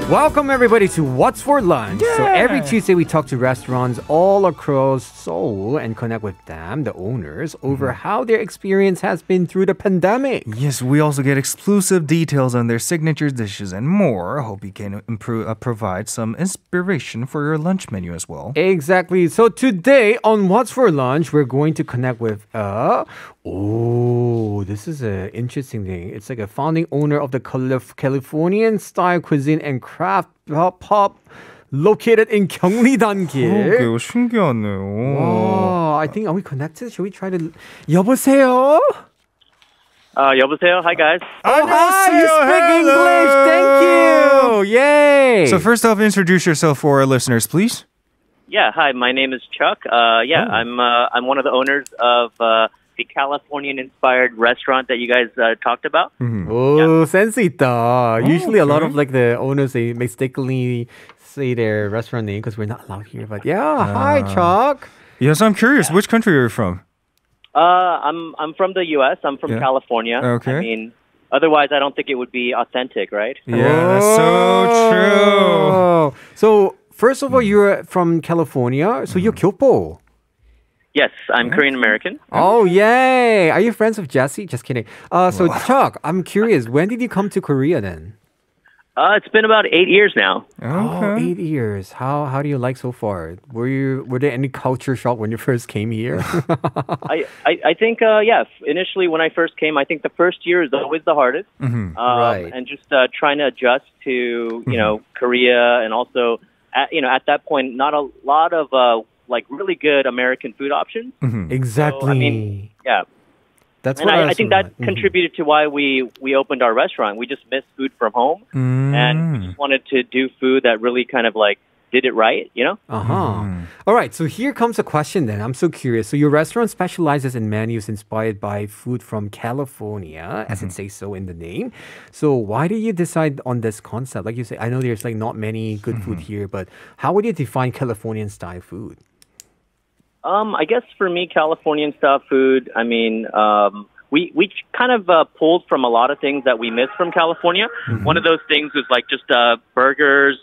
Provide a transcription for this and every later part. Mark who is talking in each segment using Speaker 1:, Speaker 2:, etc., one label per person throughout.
Speaker 1: Welcome everybody to What's for Lunch.
Speaker 2: Yeah.
Speaker 1: So every Tuesday we talk to restaurants all across Seoul and connect with them, the owners, over how their experience has been through the pandemic.
Speaker 2: Yes, we also get exclusive details on their signature dishes and more. Hope you can provide some inspiration for your lunch menu as well.
Speaker 1: Exactly. So today on What's for Lunch, we're going to connect with this is an interesting thing. It's like a founding owner of the Californian style cuisine and craft pop located in 경리단길.
Speaker 2: 그러게요, 신기하네요.
Speaker 1: Wow, I think, are we connected? Should we try to... 여보세요?
Speaker 3: 여보세요? Hi, guys.
Speaker 1: Oh, hi, you speak English. Thank you. Yay.
Speaker 2: So first off, introduce yourself for our listeners, please.
Speaker 3: Yeah, hi, my name is Chuck. I'm one of the owners of the Californian-inspired restaurant that you guys talked about.
Speaker 1: Oh, sense 있다. Usually a lot of like the owners, they mistakenly say their restaurant name because we're not allowed here. But yeah, hi, Chuck.
Speaker 2: Yes, I'm curious. Which country are you from?
Speaker 3: I'm from the U.S. I'm from California.
Speaker 2: Okay.
Speaker 3: I mean, otherwise, I don't think it would be authentic, right?
Speaker 2: Yeah, that's so true.
Speaker 1: So, first of all, you're from California. So you're Kyopo.
Speaker 3: Yes, I'm Korean American.
Speaker 1: Oh, yay. Are you friends with Jesse? Just kidding. So, Chuck, I'm curious. When did you come to Korea then?
Speaker 3: It's been about 8 years now.
Speaker 1: Oh, 8 years. How do you like so far? Were there any culture shock when you first came here?
Speaker 3: I think, initially when I first came, I think the first year is always the hardest.
Speaker 1: Right.
Speaker 3: And just trying to adjust to, Korea, and also, at that point, not a lot of, really good American food options.
Speaker 1: Exactly.
Speaker 3: So, I mean, yeah.
Speaker 1: That's
Speaker 3: and
Speaker 1: what
Speaker 3: I think that contributed to why we opened our restaurant. We just missed food from home, and we just wanted to do food that really kind of did it right,
Speaker 1: All right, so here comes a question then. I'm so curious. So your restaurant specializes in menus inspired by food from California, as it says so in the name. So why did you decide on this concept? Like you say, I know there's not many good food here, but how would you define Californian style food?
Speaker 3: I guess for me, Californian style food, I mean, we kind of pulled from a lot of things that we miss from California. One of those things was just burgers,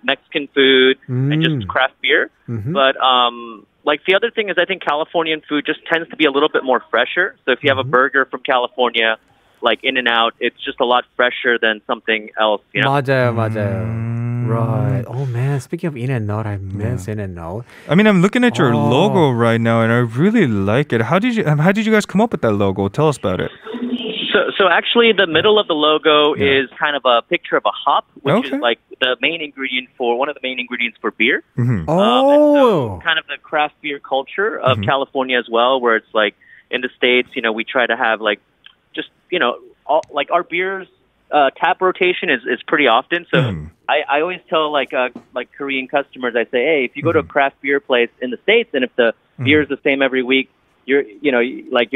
Speaker 3: Mexican food, and just craft beer. But the other thing is I think Californian food just tends to be a little bit more fresher. So if you have a burger from California, like In-N-Out, it's just a lot fresher than something else,
Speaker 1: 맞아요. Right. Oh man, speaking of In-N-Out, I miss In-N-Out.
Speaker 2: I mean, I'm looking at your logo right now, and I really like it. How did you guys come up with that logo? Tell us about it.
Speaker 3: So actually, the middle of the logo is kind of a picture of a hop, which is one of the main ingredients for beer. And so kind of the craft beer culture of California as well, where it's in the States, we try to have our beers. Tap rotation is pretty often, so I always tell Korean customers, I say, hey, if you go to a craft beer place in the States and if the beer is the same every week, you're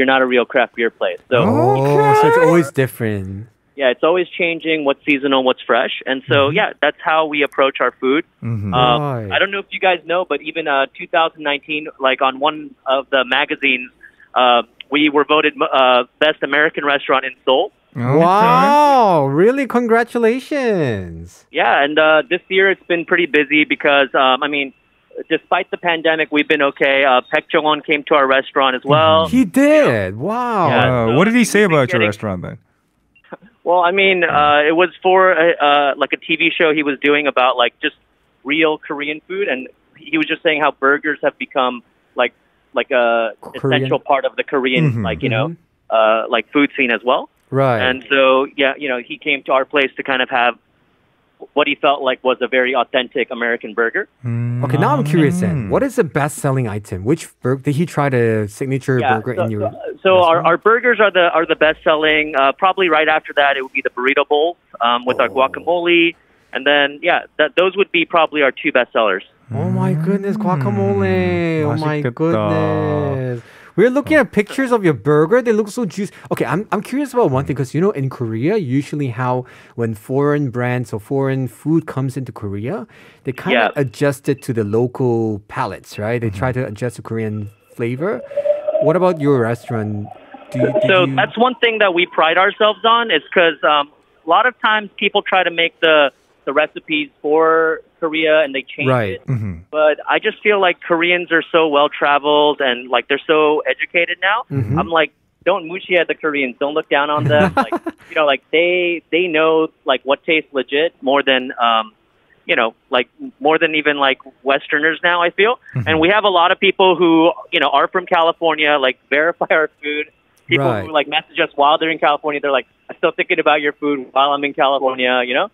Speaker 3: not a real craft beer place. So
Speaker 1: so it's always different.
Speaker 3: Yeah, it's always changing what's seasonal, what's fresh, and so that's how we approach our food. I don't know if you guys know, but even 2019, on one of the magazines, we were voted best American restaurant in Seoul.
Speaker 1: Wow, really? Congratulations.
Speaker 3: Yeah, and this year it's been pretty busy because, despite the pandemic, we've been okay. Baek Jong-un came to our restaurant as well.
Speaker 1: He did? Wow.
Speaker 3: Yeah, so
Speaker 2: what did he say about your restaurant then?
Speaker 3: Well, it was for a TV show he was doing about just real Korean food, and he was just saying how burgers have become a essential part of the Korean food scene as well.
Speaker 1: Right.
Speaker 3: And so, he came to our place to kind of have what he felt like was a very authentic American burger.
Speaker 1: Okay, now I'm curious then. What is the best-selling item? Which burger did he try the signature burger in your
Speaker 3: So our burgers are the best-selling. Probably right after that, it would be the burrito bowls with our guacamole. And then, those would be probably our two best sellers.
Speaker 1: Oh my goodness, guacamole. Oh my goodness. We're looking at pictures of your burger. They look so juicy. Okay, I'm curious about one thing because, in Korea, usually how when foreign brands or foreign food comes into Korea, they kind of adjust it to the local palates, right? They try to adjust to Korean flavor. What about your restaurant? That's
Speaker 3: one thing that we pride ourselves on is because a lot of times people try to make the the recipes for Korea and they change
Speaker 1: Right.
Speaker 3: it. But I just feel like Koreans are so well traveled and like they're so educated now. I'm like, don't muchie the Koreans. Don't look down on them. Like, you know, like they know like what tastes legit more than you know, like more than even like Westerners now, I feel. And we have a lot of people who, you know, are from California, like verify our food. People
Speaker 1: Right.
Speaker 3: who like message us while they're in California, they're like, I'm still thinking about your food while I'm in California, you know?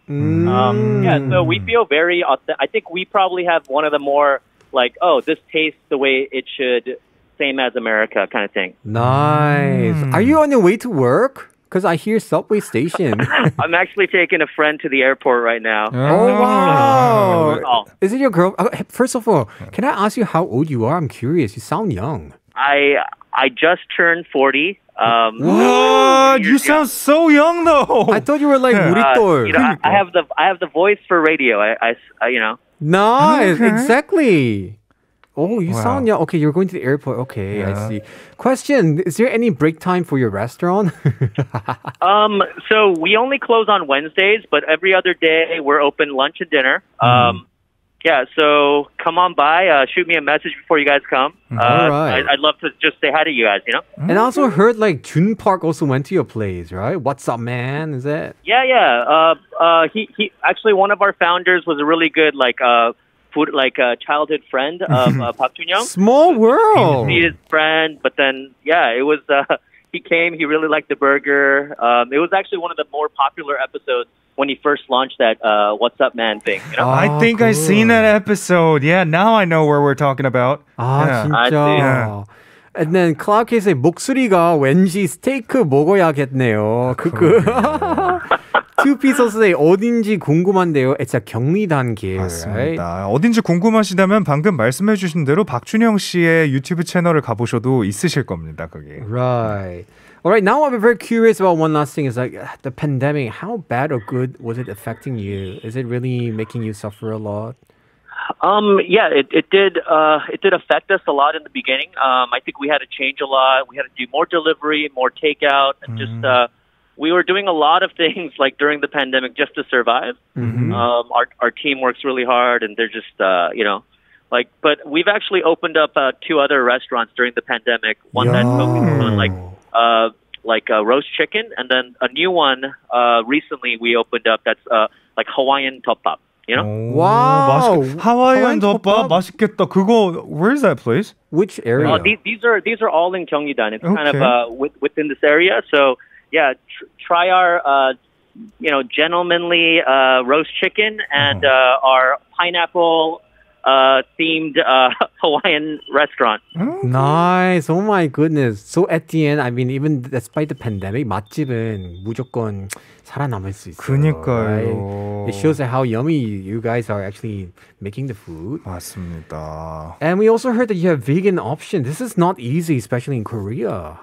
Speaker 3: Yeah, so we feel very, I think we probably have one of the more like, oh, this tastes the way it should, same as America kind of thing.
Speaker 1: Nice. Are you on your way to work? Because I hear subway station.
Speaker 3: I'm actually taking a friend to the airport right now.
Speaker 1: Oh, wow.
Speaker 3: Oh.
Speaker 1: Is it your girl? First of all, can I ask you how old you are? I'm curious. You sound young.
Speaker 3: I just turned 40.
Speaker 2: What? You sound so young though.
Speaker 1: I thought you were like 우리 똘.
Speaker 3: You know, I have the voice for radio. I you know.
Speaker 1: Nice.
Speaker 2: Okay.
Speaker 1: Exactly. Oh, you
Speaker 2: Wow.
Speaker 1: sound young. Okay, you're going to the airport. Okay, I see. Question, is there any break time for your restaurant?
Speaker 3: So we only close on Wednesdays, but every other day we're open lunch and dinner. Yeah, so come on by. Shoot me a message before you guys come.
Speaker 1: All right.
Speaker 3: I'd love to just say hi to you guys, you know?
Speaker 1: And I also heard like Jun Park also went to your place, right? What's up, man? Is it?
Speaker 3: Yeah. He actually, one of our founders was a really good, like, food, like childhood friend of Park Jun-young.
Speaker 1: Small world.
Speaker 3: He's his friend, but then, yeah, it was, he came, he really liked the burger. It was actually one of the more popular episodes when he first launched that What's Up Man thing. You know?
Speaker 2: I think I've seen that episode. Yeah, now I know where we're talking about.
Speaker 1: 아,
Speaker 2: Yeah.
Speaker 3: I
Speaker 1: 진짜.
Speaker 2: see.
Speaker 1: And then 클라우드의 목소리가 왠지 스테이크 먹어야겠네요. Two-piece 소스의 어딘지 궁금한데요. It's a 격리 단계, right?
Speaker 2: 맞습니다. 어딘지 궁금하시다면 방금 말씀해 주신 대로 박준영 씨의 유튜브 채널을 가보셔도 있으실 겁니다. 거기.
Speaker 1: Right. All right, now I'm very curious about one last thing. Is like the pandemic. How bad or good was it affecting you? Is it really making you suffer a lot?
Speaker 3: Yeah, it did affect us a lot in the beginning. I think we had to change a lot. We had to do more delivery, more takeout, and just we were doing a lot of things like during the pandemic just to survive. Our team works really hard, and they're just you know, like. But we've actually opened up 2 other restaurants during the pandemic. One that focused on like roast chicken, and then a new one recently we opened up that's like Hawaiian tteokbap. You know?
Speaker 1: Wow.
Speaker 2: 하와이안 덮밥
Speaker 1: 덮밥?
Speaker 2: 맛있겠다. 그거 where's that place?
Speaker 1: Which area?
Speaker 3: These are all in Gyeonggi-dan. It's kind
Speaker 2: Okay.
Speaker 3: of within this area. So yeah, try our you know, gentlemanly roast chicken and our pineapple themed Hawaiian restaurant.
Speaker 1: Nice. Oh my goodness. So at the end, I mean, even despite the pandemic, 맛집은 무조건 살아남을 수 있어요.
Speaker 2: 그니까요.
Speaker 1: Right? It shows how yummy you guys are actually making the food.
Speaker 2: 맞습니다.
Speaker 1: And we also heard that you have vegan option. This is not easy, especially in Korea.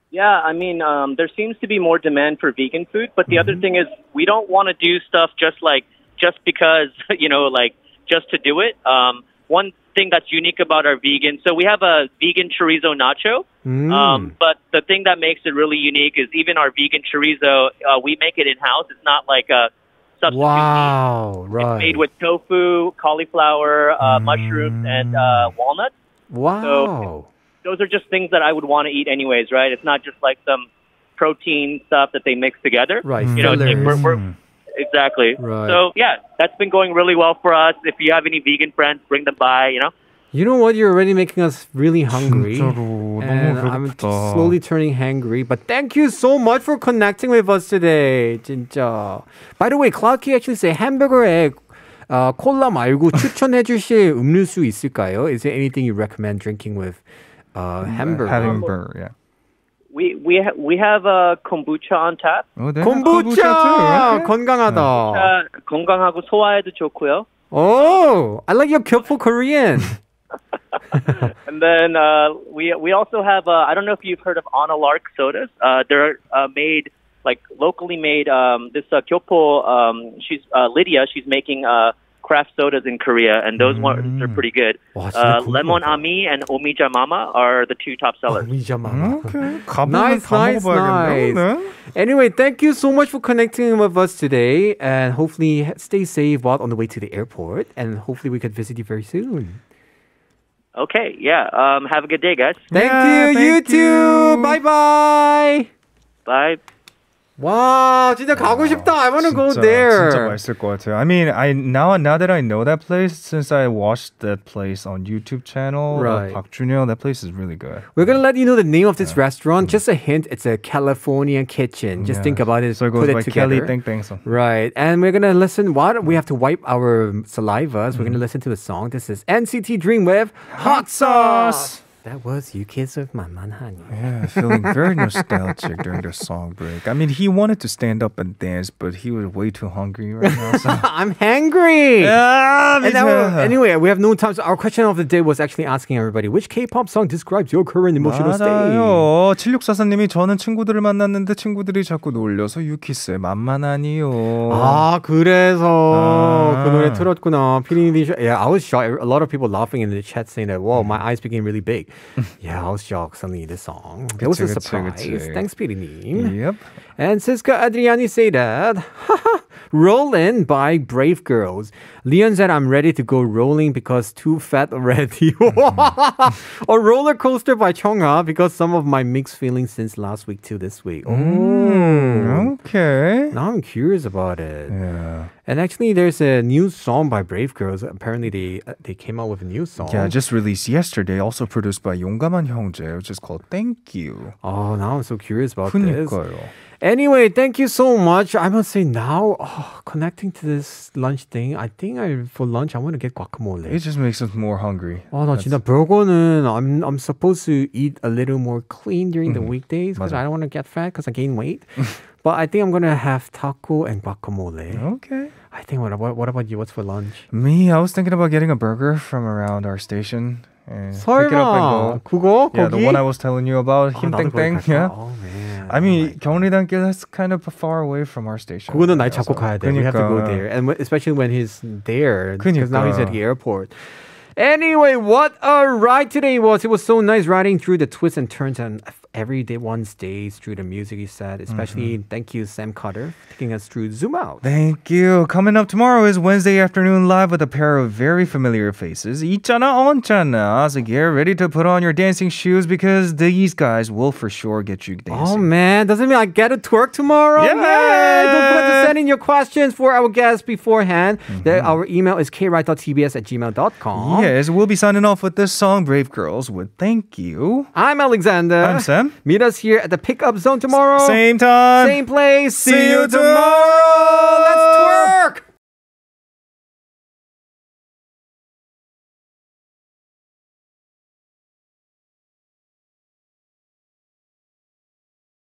Speaker 3: Yeah, I mean, there seems to be more demand for vegan food, but the other thing is we don't want to do stuff just because, you know, like just to do it. One thing that's unique about our vegan, so we have a vegan chorizo nacho, but the thing that makes it really unique is even our vegan chorizo, we make it in-house. It's not like a substitute
Speaker 1: Wow,
Speaker 3: meat.
Speaker 1: right.
Speaker 3: It's made with tofu, cauliflower, mushrooms, and walnuts.
Speaker 1: Wow.
Speaker 3: Those are just things that I would want to eat anyways, right? It's not just like some protein stuff that they mix together.
Speaker 1: Right,
Speaker 3: You know, it's like
Speaker 1: fillers.
Speaker 3: we're exactly.
Speaker 1: Right.
Speaker 3: So yeah, that's been going really well for us. If you have any vegan friends, bring them by, you know?
Speaker 1: You know what? You're already making us really hungry.
Speaker 2: 진짜로
Speaker 1: And
Speaker 2: 너무
Speaker 1: I'm
Speaker 2: 배고프다.
Speaker 1: slowly turning hangry. But thank you so much for connecting with us today. 진짜. By the way, Clarky actually say hamburger에 콜라 말고 추천해 주실 음료수 있을까요? Is there anything you recommend drinking with hamburger?
Speaker 2: Having burger, yeah.
Speaker 3: We have a kombucha on tap.
Speaker 2: Oh, they have
Speaker 1: kombucha!
Speaker 2: too, okay.
Speaker 1: 건강하다.
Speaker 3: 건강하고 소화에도 좋고요.
Speaker 1: Oh, I like your beautiful Korean.
Speaker 3: And then we also have I don't know if you've heard of Analark sodas. They're made like locally made. This Kyopo, she's Lydia. She's making craft sodas in Korea, and those ones are pretty good.
Speaker 1: 와, 진짜
Speaker 3: Lemon
Speaker 1: 궁금하다.
Speaker 3: Ami and Omija Mama are the two top sellers.
Speaker 2: Okay.
Speaker 1: Nice, nice. Anyway, thank you so much for connecting with us today, and hopefully stay safe while on the way to the airport, and hopefully we could visit you very soon.
Speaker 3: Okay, yeah. Have a good day, guys.
Speaker 1: Thank you. You too. Bye bye.
Speaker 3: Bye.
Speaker 1: 와, 진짜 가고 싶다. I want to go there.
Speaker 2: 진짜 맛있을 것 같아요. I mean, now that I know that place, since I watched that place on YouTube channel,
Speaker 1: Right.
Speaker 2: Park Junyo, that place is really good.
Speaker 1: We're gonna let you know the name of this restaurant. Just a hint, it's a Californian kitchen. Just think about it.
Speaker 2: So it
Speaker 1: put
Speaker 2: goes
Speaker 1: it
Speaker 2: by
Speaker 1: together.
Speaker 2: Kelly Teng Teng Song.
Speaker 1: Right, and we're gonna listen. What we have to wipe our saliva. So we're gonna listen to a song. This is NCT Dream with Hot Sauce. That was You Kiss with 만만하니.
Speaker 2: Yeah, feeling very nostalgic during the song break. I mean, he wanted to stand up and dance, but he was way too hungry right now. So.
Speaker 1: I'm hangry.
Speaker 2: Yeah, me
Speaker 1: And now, anyway, we have no time. So our question of the day was actually asking everybody, which K-pop song describes your current emotional state?
Speaker 2: 맞아요. 7644님이 저는 친구들을 만났는데 친구들이 자꾸 놀려서 유키스의 만만하니요.
Speaker 1: 아, 그래서 그 노래 틀었구나. 피디님이 yeah, I was shocked. A lot of people laughing in the chat saying that, whoa, my eyes became really big. Yeah, I was shocked suddenly this song. It was a surprise. Thanks, 피디님.
Speaker 2: Yep.
Speaker 1: And Siska Adriani say that, Rollin' by Brave Girls. Leon said, I'm ready to go rolling because too fat already. Or Roller Coaster by Chungha because some of my mixed feelings since last week to this week.
Speaker 2: Okay.
Speaker 1: Now I'm curious about it.
Speaker 2: Yeah.
Speaker 1: And actually, there's a new song by Brave Girls. Apparently, they came out with a new song.
Speaker 2: Yeah, just released yesterday, also produced by 용감한 형제, which is called Thank You.
Speaker 1: Oh, now I'm so curious about this.
Speaker 2: 그니까요.
Speaker 1: Anyway, thank you so much. I must say now, connecting to this lunch thing, I think for lunch I want to get guacamole.
Speaker 2: It just makes us more hungry.
Speaker 1: 나 진짜 burger는 I'm supposed to eat a little more clean during the weekdays because I don't want to get fat because I gain weight. But I think I'm gonna have taco and guacamole.
Speaker 2: Okay.
Speaker 1: I think what about you? What's for lunch?
Speaker 2: Me, I was thinking about getting a burger from around our station. And pick it up and go.
Speaker 1: 그거?
Speaker 2: Yeah,
Speaker 1: 거기?
Speaker 2: the one I was telling you about.
Speaker 1: 나도 거기
Speaker 2: 힘땡땡.
Speaker 1: 갈까?
Speaker 2: Yeah.
Speaker 1: Oh man.
Speaker 2: I mean, 경리단길, that's kind of far away from our station.
Speaker 1: 그거는 날 잡고 가야 돼. We have to go
Speaker 2: 그러니까.
Speaker 1: there. And especially when he's there. Because now he's at
Speaker 2: 그러니까.
Speaker 1: the airport. Anyway, what a ride today was. It was so nice riding through the twists and turns and everyday one's days through the music he said. Especially thank you, Sam Carter, for taking us through Zoom Out.
Speaker 2: Thank you. Coming up tomorrow is Wednesday afternoon live with a pair of very familiar faces. 있잖아, 얹잖아. So get ready to put on your dancing shoes because these guys will for sure get you dancing.
Speaker 1: Oh man, doesn't mean I get to twerk tomorrow?
Speaker 2: Yeah.
Speaker 1: Yay! Don't forget to send in your questions for our guests beforehand. Our email is kride.tbs@gmail.com.
Speaker 2: Yes, we'll be signing off with this song, Brave Girls, with Thank You.
Speaker 1: I'm Alexander.
Speaker 2: I'm Sam.
Speaker 1: Meet us here at the pickup zone tomorrow.
Speaker 2: Same time.
Speaker 1: Same place.
Speaker 2: See you tomorrow.